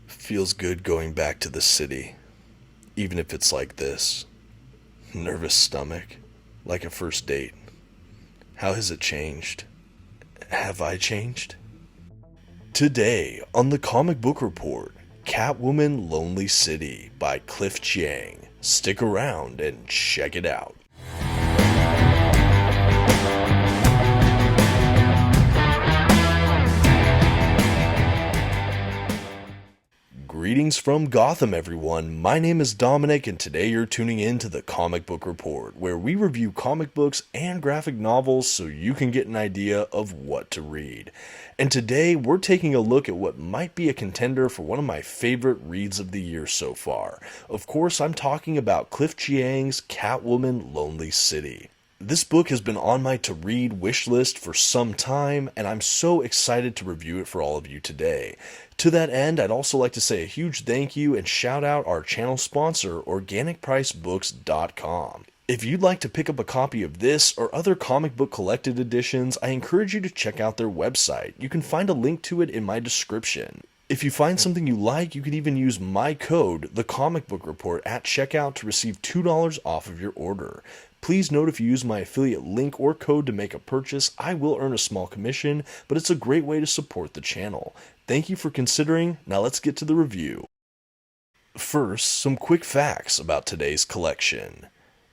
Feels good going back to the city, even if it's like this. Nervous stomach, like a first date. How has it changed? Have I changed? Today on the Comic Book Report, Catwoman Lonely City by Cliff Chiang. Stick around and check it out. Greetings from Gotham, everyone. My name is Dominic, and today you're tuning in to the Comic Book Report, where we review comic books and graphic novels so you can get an idea of what to read. And today we're taking a look at what might be a contender for one of my favorite reads of the year so far. Of course, I'm talking about Cliff Chiang's Catwoman Lonely City. This book has been on my to-read wish list for some time, and I'm so excited to review it for all of you today. To that end, I'd also like to say a huge thank you and shout out our channel sponsor, OrganicPriceBooks.com. If you'd like to pick up a copy of this or other comic book collected editions, I encourage you to check out their website. You can find a link to it in my description. If you find something you like, you can even use my code, TheComicBookReport, at checkout to receive $2 off of your order. Please note if you use my affiliate link or code to make a purchase, I will earn a small commission, but it's a great way to support the channel. Thank you for considering. Now let's get to the review. First, some quick facts about today's collection.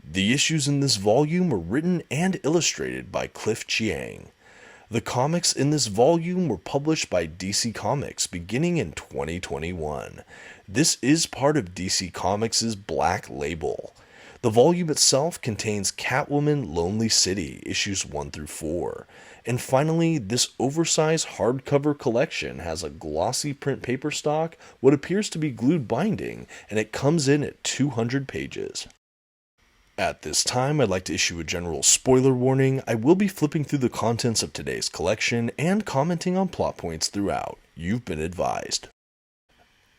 The issues in this volume were written and illustrated by Cliff Chiang. The comics in this volume were published by DC Comics beginning in 2021. This is part of DC Comics' Black Label. The volume itself contains Catwoman Lonely City, issues 1 through 4. And finally, this oversized hardcover collection has a glossy print paper stock, what appears to be glued binding, and it comes in at 200 pages. At this time, I'd like to issue a general spoiler warning. I will be flipping through the contents of today's collection and commenting on plot points throughout. You've been advised.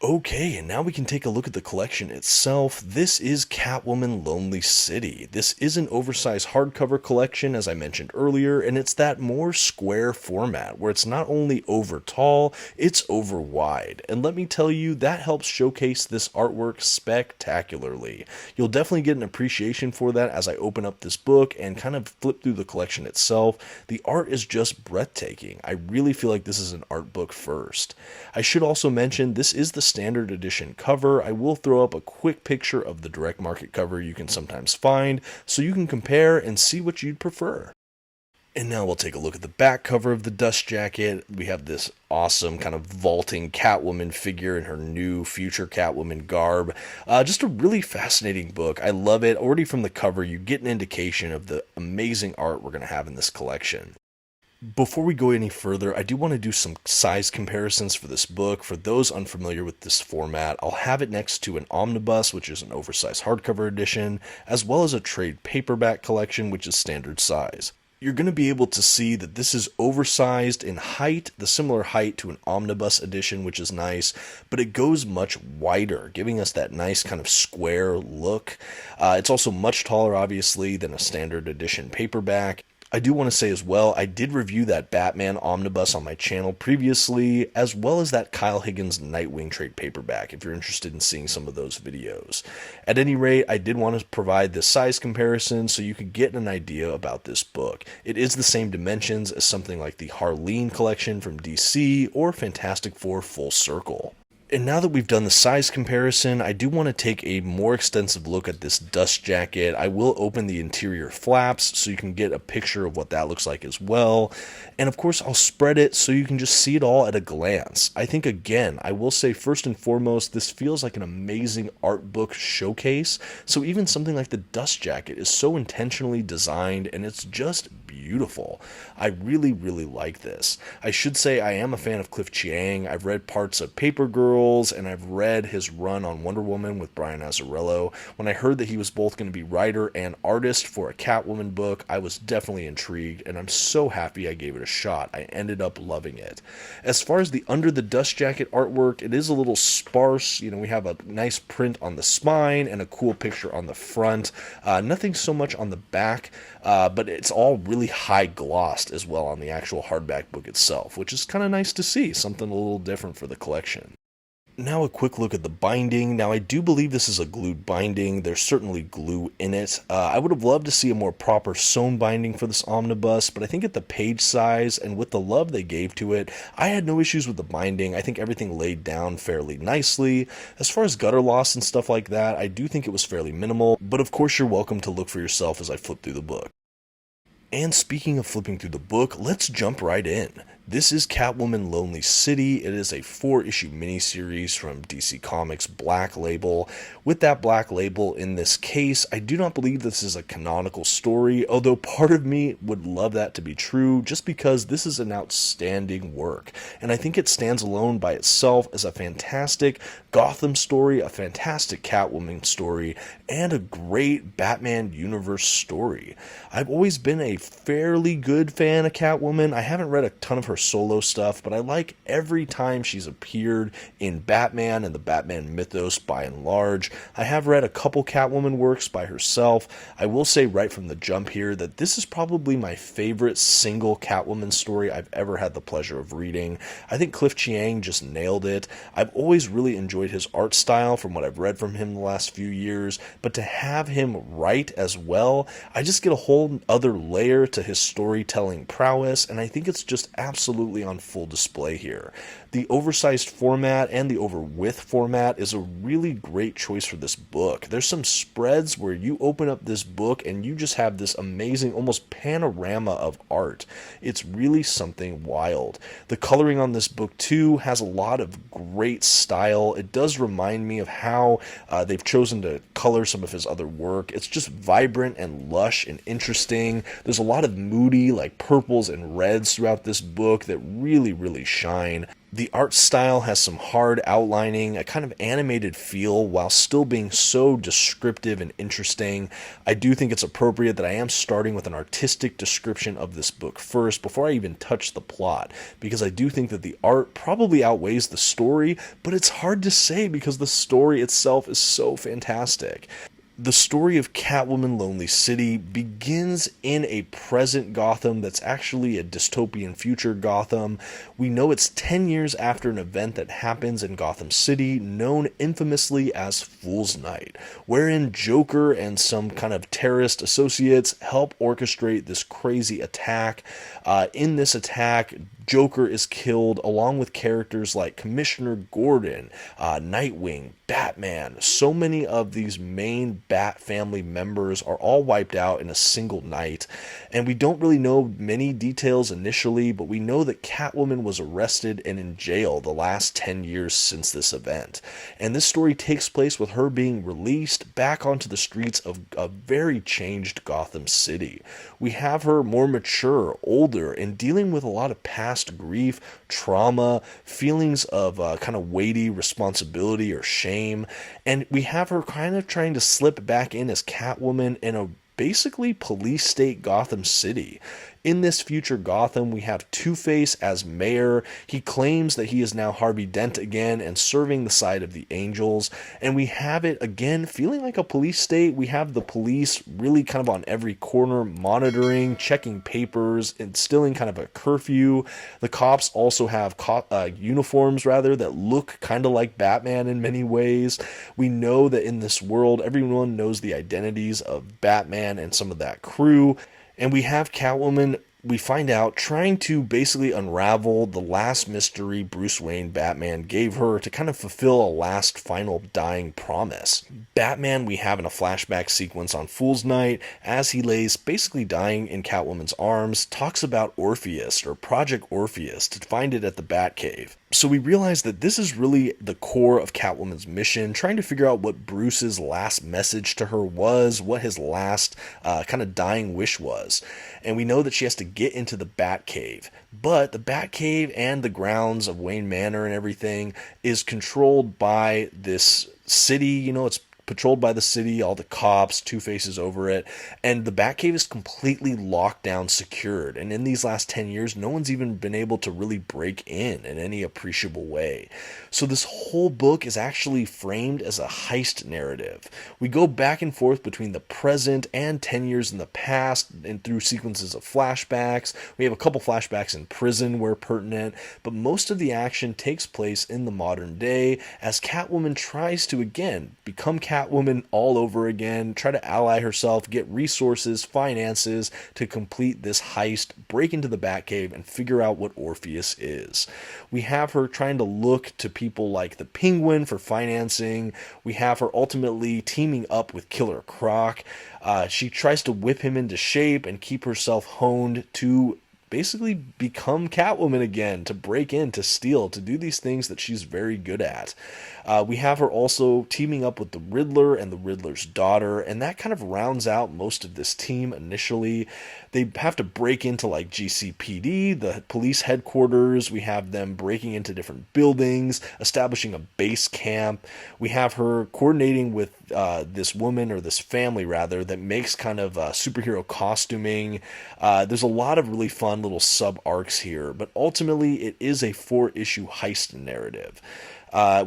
Okay, and now we can take a look at the collection itself. This is Catwoman Lonely City. This is an oversized hardcover collection, as I mentioned earlier, and it's that more square format, where it's not only over tall, it's over wide. And let me tell you, that helps showcase this artwork spectacularly. You'll definitely get an appreciation for that as I open up this book and kind of flip through the collection itself. The art is just breathtaking. I really feel like this is an art book first. I should also mention, this is the standard edition cover. I will throw up a quick picture of the direct market cover you can sometimes find so you can compare and see what you'd prefer. And now we'll take a look at the back cover of the dust jacket. We have this awesome kind of vaulting Catwoman figure in her new future Catwoman garb. Just a really fascinating book. I love it. Already from the cover, you get an indication of the amazing art we're going to have in this collection. Before we go any further, I do want to do some size comparisons for this book. For those unfamiliar with this format, I'll have it next to an omnibus, which is an oversized hardcover edition, as well as a trade paperback collection, which is standard size. You're going to be able to see that this is oversized in height, the similar height to an omnibus edition, which is nice, but it goes much wider, giving us that nice kind of square look. It's also much taller, obviously, than a standard edition paperback. I do want to say as well, I did review that Batman omnibus on my channel previously, as well as that Kyle Higgins Nightwing trade paperback, if you're interested in seeing some of those videos. At any rate, I did want to provide this size comparison so you could get an idea about this book. It is the same dimensions as something like the Harleen collection from DC or Fantastic Four Full Circle. And now that we've done the size comparison, I do want to take a more extensive look at this dust jacket. I will open the interior flaps so you can get a picture of what that looks like as well. And of course, I'll spread it so you can just see it all at a glance. I think, again, I will say first and foremost, this feels like an amazing art book showcase. So even something like the dust jacket is so intentionally designed, and it's just beautiful. I really, really like this. I should say I am a fan of Cliff Chiang. I've read parts of Paper Girls, and I've read his run on Wonder Woman with Brian Azzarello. When I heard that he was both going to be writer and artist for a Catwoman book, I was definitely intrigued, and I'm so happy I gave it a shot. I ended up loving it. As far as the under the dust jacket artwork, it is a little sparse. You know, we have a nice print on the spine and a cool picture on the front. Nothing so much on the back, but it's all really high glossed as well on the actual hardback book itself, which is kind of nice to see, something a little different for the collection. Now a quick look at the binding. Now I do believe this is a glued binding. There's certainly glue in it. I would have loved to see a more proper sewn binding for this omnibus, but I think at the page size and with the love they gave to it, I had no issues with the binding. I think everything laid down fairly nicely. As far as gutter loss and stuff like that, I do think it was fairly minimal, but of course you're welcome to look for yourself as I flip through the book. And speaking of flipping through the book, let's jump right in. This is Catwoman Lonely City. It is a 4-issue miniseries from DC Comics Black Label. With that Black Label in this case, I do not believe this is a canonical story, although part of me would love that to be true, just because this is an outstanding work. And I think it stands alone by itself as a fantastic Gotham story, a fantastic Catwoman story, and a great Batman universe story. I've always been a fairly good fan of Catwoman. I haven't read a ton of her solo stuff, but I like every time she's appeared in Batman and the Batman mythos by and large. I have read a couple Catwoman works by herself. I will say right from the jump here that this is probably my favorite single Catwoman story I've ever had the pleasure of reading. I think Cliff Chiang just nailed it. I've always really enjoyed his art style from what I've read from him the last few years, but to have him write as well, I just get a whole other layer to his storytelling prowess, and I think it's just absolutely on full display here. The oversized format and the overwidth format is a really great choice for this book. There's some spreads where you open up this book and you just have this amazing, almost panorama of art. It's really something wild. The coloring on this book too has a lot of great style. It does remind me of how they've chosen to color some of his other work. It's just vibrant and lush and interesting. There's a lot of moody, like purples and reds throughout this book that really shine. The art style has some hard outlining, a kind of animated feel while still being so descriptive and interesting. I do think it's appropriate that I am starting with an artistic description of this book first before I even touch the plot, because I do think that the art probably outweighs the story, but it's hard to say because the story itself is so fantastic. The story of Catwoman Lonely City begins in a present Gotham that's actually a dystopian future Gotham. We know it's 10 years after an event that happens in Gotham City known infamously as Fool's Night, wherein Joker and some kind of terrorist associates help orchestrate this crazy attack. In this attack, Joker is killed along with characters like Commissioner Gordon, Nightwing, Batman. So many of these main Bat family members are all wiped out in a single night, and we don't really know many details initially, but we know that Catwoman was arrested and in jail the last 10 years since this event. And this story takes place with her being released back onto the streets of a very changed Gotham City. We have her more mature, older, and dealing with a lot of past grief, trauma, feelings of kind of weighty responsibility or shame, and we have her kind of trying to slip back in as Catwoman in a basically police state Gotham City. In this future Gotham, we have Two-Face as mayor. He claims that he is now Harvey Dent again and serving the side of the Angels. And we have it again feeling like a police state. We have the police really kind of on every corner, monitoring, checking papers, instilling kind of a curfew. The cops also have uniforms that look kind of like Batman in many ways. We know that in this world, everyone knows the identities of Batman and some of that crew. And we have Catwoman, we find out, trying to basically unravel the last mystery Bruce Wayne Batman gave her to kind of fulfill a last final dying promise. Batman, we have in a flashback sequence on Fool's Night, as he lays basically dying in Catwoman's arms, talks about Orpheus, or Project Orpheus, to find it at the Batcave. So we realize that this is really the core of Catwoman's mission, trying to figure out what Bruce's last message to her was, what his last kind of dying wish was. And we know that she has to get into the Batcave. But the Batcave and the grounds of Wayne Manor and everything is controlled by this city. You know, it's patrolled by the city, all the cops, Two-Face is over it, and the Batcave is completely locked down, secured. And in these last 10 years, no one's even been able to really break in any appreciable way. So this whole book is actually framed as a heist narrative. We go back and forth between the present and 10 years in the past and through sequences of flashbacks. We have a couple flashbacks in prison where pertinent, but most of the action takes place in the modern day as Catwoman tries to, again, become Catwoman all over again, try to ally herself, get resources, finances to complete this heist, break into the Batcave, and figure out what Orpheus is. We have her trying to look to people like the Penguin for financing. We have her ultimately teaming up with Killer Croc. She tries to whip him into shape and keep herself honed to basically become Catwoman again, to break in, to steal, to do these things that she's very good at. We have her also teaming up with the Riddler and the Riddler's daughter, and that kind of rounds out most of this team initially. They have to break into like GCPD, the police headquarters. We have them breaking into different buildings, establishing a base camp. We have her coordinating with this woman, or this family rather, that makes kind of superhero costuming. There's a lot of really fun little sub-arcs here, but ultimately it is a 4-issue heist narrative.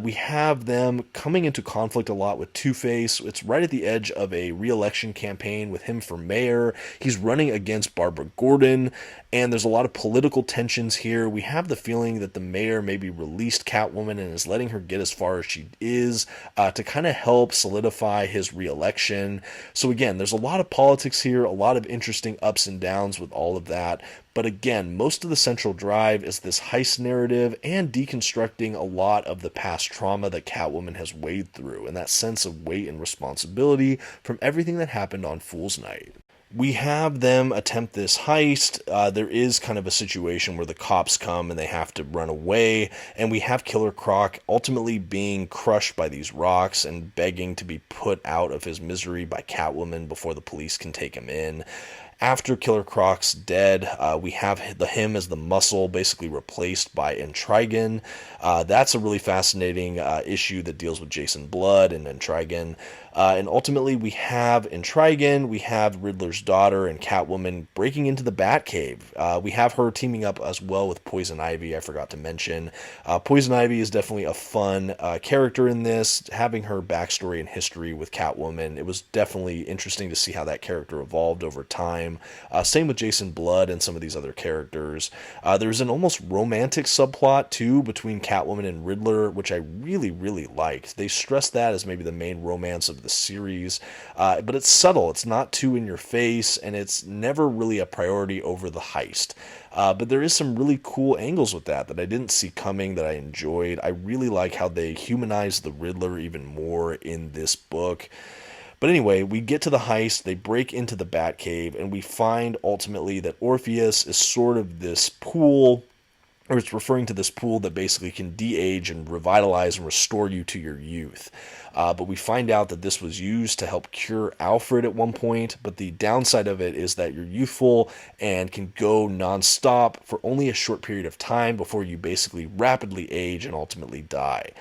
We have them coming into conflict a lot with Two-Face. It's right at the edge of a re-election campaign with him for mayor. He's running against Barbara Gordon, and there's a lot of political tensions here. We have the feeling that the mayor maybe released Catwoman and is letting her get as far as she is to kind of help solidify his re-election. So again, there's a lot of politics here, a lot of interesting ups and downs with all of that. But again, most of the central drive is this heist narrative and deconstructing a lot of the past trauma that Catwoman has waded through, and that sense of weight and responsibility from everything that happened on Fool's Night. We have them attempt this heist. There is kind of a situation where the cops come and they have to run away, and we have Killer Croc ultimately being crushed by these rocks and begging to be put out of his misery by Catwoman before the police can take him in. After Killer Croc's dead, we have him as the Muscle basically replaced by Intrigan. That's a really fascinating issue that deals with Jason Blood and Intrigan. And ultimately we have Intrigan, we have Riddler's daughter and Catwoman breaking into the Batcave. We have her teaming up as well with Poison Ivy, I forgot to mention. Poison Ivy is definitely a fun character in this, having her backstory and history with Catwoman. It was definitely interesting to see how that character evolved over time. Same with Jason Blood and some of these other characters. There's an almost romantic subplot too between Catwoman and Riddler, which I really, really liked. They stress that as maybe the main romance of the series, but it's subtle, it's not too in your face, and it's never really a priority over the heist. But there is some really cool angles with that I didn't see coming, that I enjoyed. I really like how they humanize the Riddler even more in this book. But anyway, we get to the heist, they break into the Batcave, and we find ultimately that Orpheus is sort of this pool, or it's referring to this pool that basically can de-age and revitalize and restore you to your youth. But we find out that this was used to help cure Alfred at one point, but the downside of it is that you're youthful and can go non-stop for only a short period of time before you basically rapidly age and ultimately die.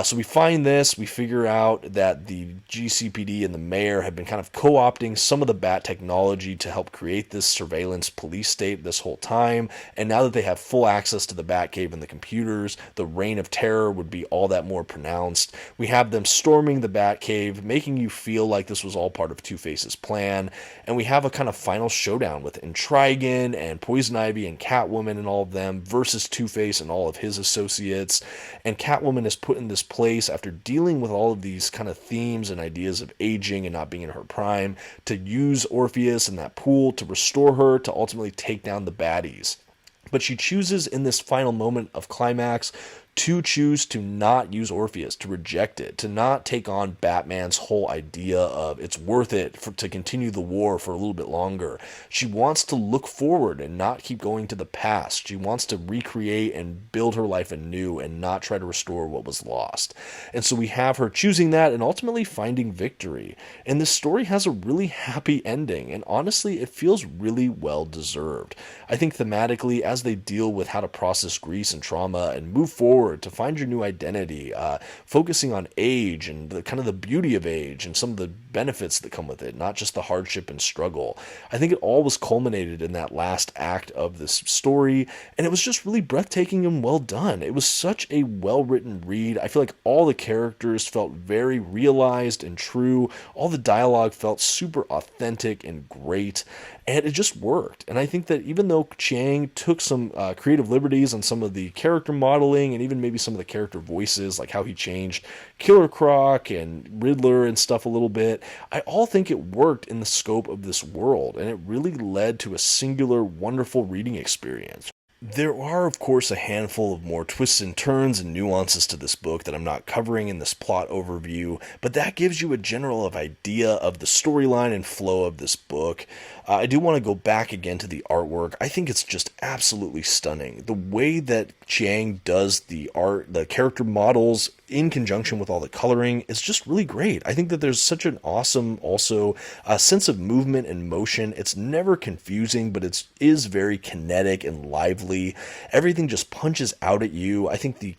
So we find this, we figure out that the GCPD and the mayor have been kind of co-opting some of the Bat technology to help create this surveillance police state this whole time, and now that they have full access to the Batcave and the computers, the reign of terror would be all that more pronounced. We have them storming the Batcave, making you feel like this was all part of Two-Face's plan, and we have a kind of final showdown with Intrigan and Poison Ivy and Catwoman and all of them versus Two-Face and all of his associates, and Catwoman is put in this place after dealing with all of these kind of themes and ideas of aging and not being in her prime to use Orpheus and that pool to restore her to ultimately take down the baddies. But she chooses in this final moment of climax to choose to not use Orpheus, to reject it, to not take on Batman's whole idea of it's worth it to continue the war for a little bit longer. She wants to look forward and not keep going to the past. She wants to recreate and build her life anew and not try to restore what was lost. And so we have her choosing that and ultimately finding victory. And this story has a really happy ending, and honestly, it feels really well deserved. I think thematically, as they deal with how to process grief and trauma and move forward forward, to find your new identity, focusing on age and the kind of the beauty of age and some of the benefits that come with it, not just the hardship and struggle. I think it all was culminated in that last act of this story, and it was just really breathtaking and well done. It was such a well-written read. I feel like all the characters felt very realized and true. All the dialogue felt super authentic and great, and it just worked. And I think that even though Chiang took some creative liberties on some of the character modeling and even maybe some of the character voices, like how he changed Killer Croc and Riddler and stuff a little bit, I all think it worked in the scope of this world, and it really led to a singular, wonderful reading experience. There are, of course, a handful of more twists and turns and nuances to this book that I'm not covering in this plot overview, but that gives you a general idea of the storyline and flow of this book. I do want to go back again to the artwork. I think it's just absolutely stunning. The way that Chiang does the art, the character models in conjunction with all the coloring is just really great. I think that there's such an awesome, also, sense of movement and motion. It's never confusing, but it is very kinetic and lively. Everything just punches out at you. I think the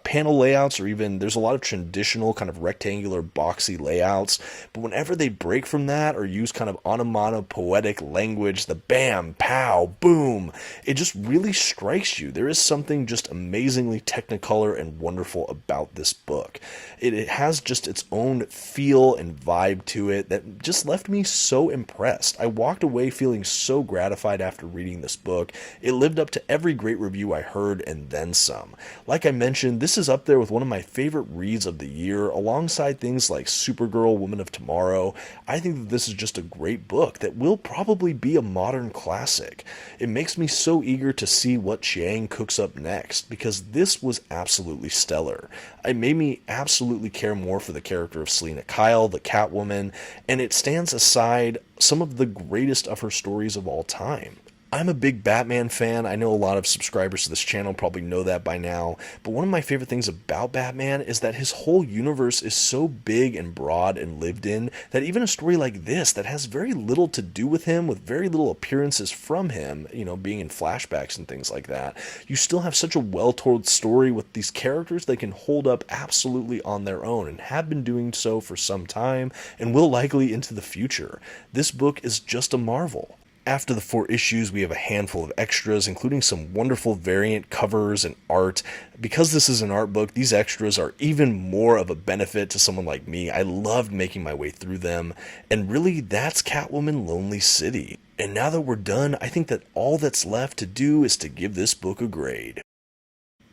panel layouts, or even there's a lot of traditional kind of rectangular boxy layouts, but whenever they break from that or use kind of onomatopoetic language, the bam, pow, boom, it just really strikes you. There is something just amazingly technicolor and wonderful about this book. It has just its own feel and vibe to it that just left me so impressed. I walked away feeling so gratified after reading this book. It lived up to every great review I heard and then some. Like I mentioned, this is up there with one of my favorite reads of the year, alongside things like Supergirl, Woman of Tomorrow. I think that this is just a great book that will probably be a modern classic. It makes me so eager to see what Chiang cooks up next, because this was absolutely stellar. It made me absolutely care more for the character of Selina Kyle, the Catwoman, and it stands aside some of the greatest of her stories of all time. I'm a big Batman fan. I know a lot of subscribers to this channel probably know that by now, but one of my favorite things about Batman is that his whole universe is so big and broad and lived in that even a story like this that has very little to do with him, with very little appearances from him, you know, being in flashbacks and things like that, you still have such a well-told story with these characters that can hold up absolutely on their own and have been doing so for some time and will likely into the future. This book is just a marvel. After the 4 issues, we have a handful of extras, including some wonderful variant covers and art. Because this is an art book, these extras are even more of a benefit to someone like me. I loved making my way through them, and really, that's Catwoman Lonely City. And now that we're done, I think that all that's left to do is to give this book a grade.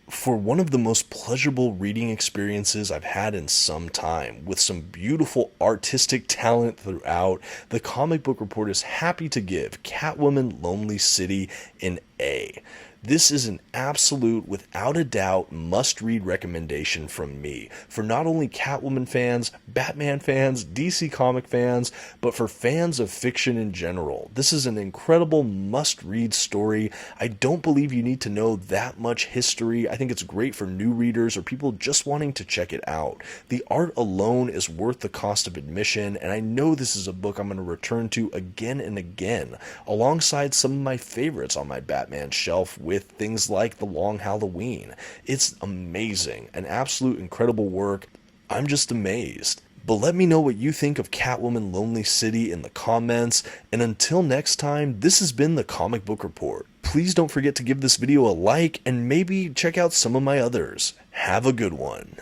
For one of the most pleasurable reading experiences I've had in some time, with some beautiful artistic talent throughout, the Comic Book Report is happy to give Catwoman Lonely City an A. This is an absolute, without a doubt, must-read recommendation from me for not only Catwoman fans, Batman fans, DC comic fans, but for fans of fiction in general. This is an incredible must-read story. I don't believe you need to know that much history. I think it's great for new readers or people just wanting to check it out. The art alone is worth the cost of admission, and I know this is a book I'm going to return to again and again, alongside some of my favorites on my Batman shelf, with things like The Long Halloween. It's amazing, an absolute incredible work. I'm just amazed. But let me know what you think of Catwoman Lonely City in the comments, and until next time, this has been the Comic Book Report. Please don't forget to give this video a like, and maybe check out some of my others. Have a good one.